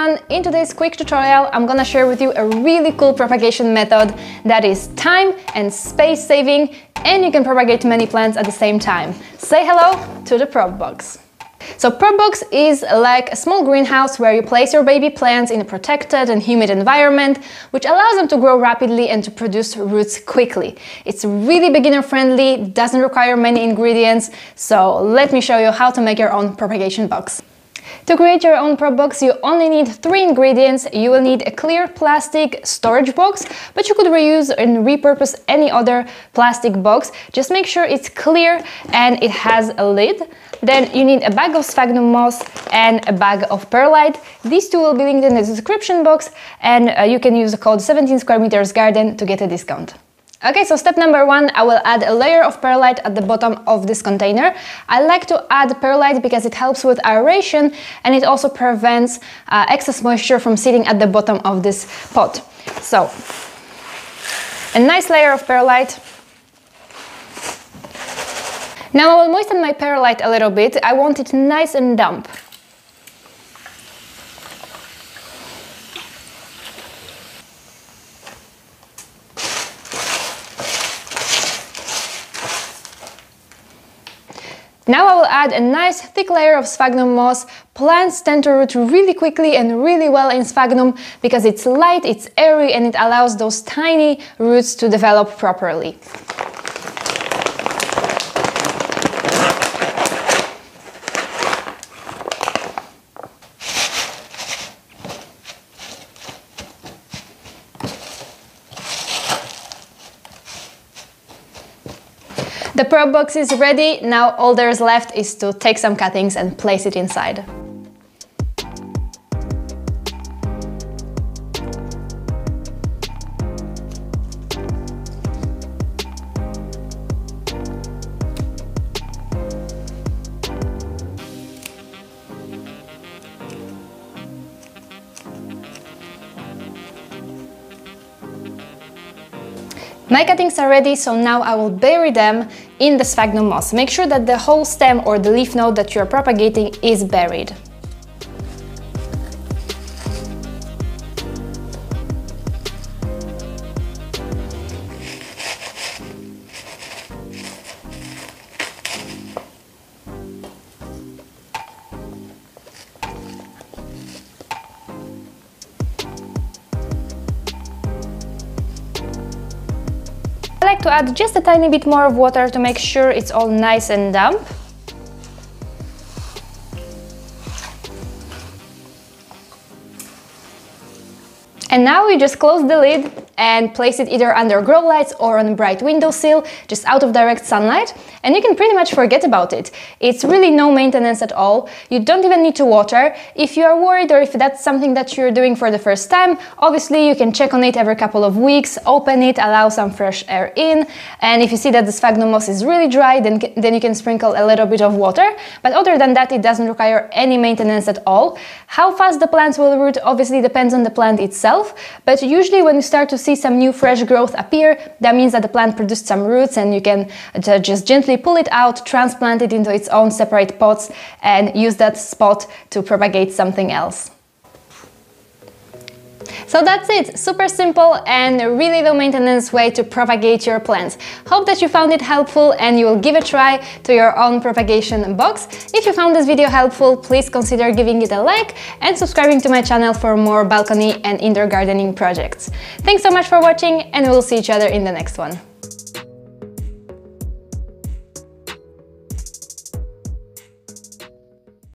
everyone! In today's quick tutorial I'm gonna share with you a really cool propagation method that is time and space saving, and you can propagate many plants at the same time. Say hello to the prop box. So prop box is like a small greenhouse where you place your baby plants in a protected and humid environment, which allows them to grow rapidly and to produce roots quickly. It's really beginner friendly, doesn't require many ingredients, so let me show you how to make your own propagation box. To create your own prop box, you only need 3 ingredients. You will need a clear plastic storage box, but you could reuse and repurpose any other plastic box. Just make sure it's clear and it has a lid. Then you need a bag of Sphagnum Moss and a bag of Perlite. These two will be linked in the description box, and you can use the code 17 square meters garden to get a discount. Okay, so step number 1, I will add a layer of perlite at the bottom of this container. I like to add perlite because it helps with aeration and it also prevents excess moisture from sitting at the bottom of this pot. So, a nice layer of perlite. Now I will moisten my perlite a little bit. I want it nice and damp. Now I will add a nice thick layer of Sphagnum Moss. Plants tend to root really quickly and really well in sphagnum because it's light, it's airy, and it allows those tiny roots to develop properly. The prop box is ready. Now all there is left is to take some cuttings and place it inside. My cuttings are ready, so now I will bury them in the Sphagnum Moss. Make sure that the whole stem or the leaf node that you are propagating is buried. I like to add just a tiny bit more of water to make sure it's all nice and damp. And now you just close the lid and place it either under grow lights or on a bright windowsill, just out of direct sunlight, and you can pretty much forget about it. It's really no maintenance at all. You don't even need to water. If you are worried or if that's something that you're doing for the first time, obviously you can check on it every couple of weeks, open it, allow some fresh air in, and if you see that the Sphagnum Moss is really dry, then you can sprinkle a little bit of water. But other than that, it doesn't require any maintenance at all. How fast the plants will root obviously depends on the plant itself, but usually when you start to see some new fresh growth appear, that means that the plant produced some roots, and you can just gently pull it out, transplant it into its own separate pots, and use that spot to propagate something else. So that's it, super simple and a really low maintenance way to propagate your plants. Hope that you found it helpful and you will give a try to your own propagation box. If you found this video helpful, please consider giving it a like and subscribing to my channel for more balcony and indoor gardening projects. Thanks so much for watching, and we'll see each other in the next one.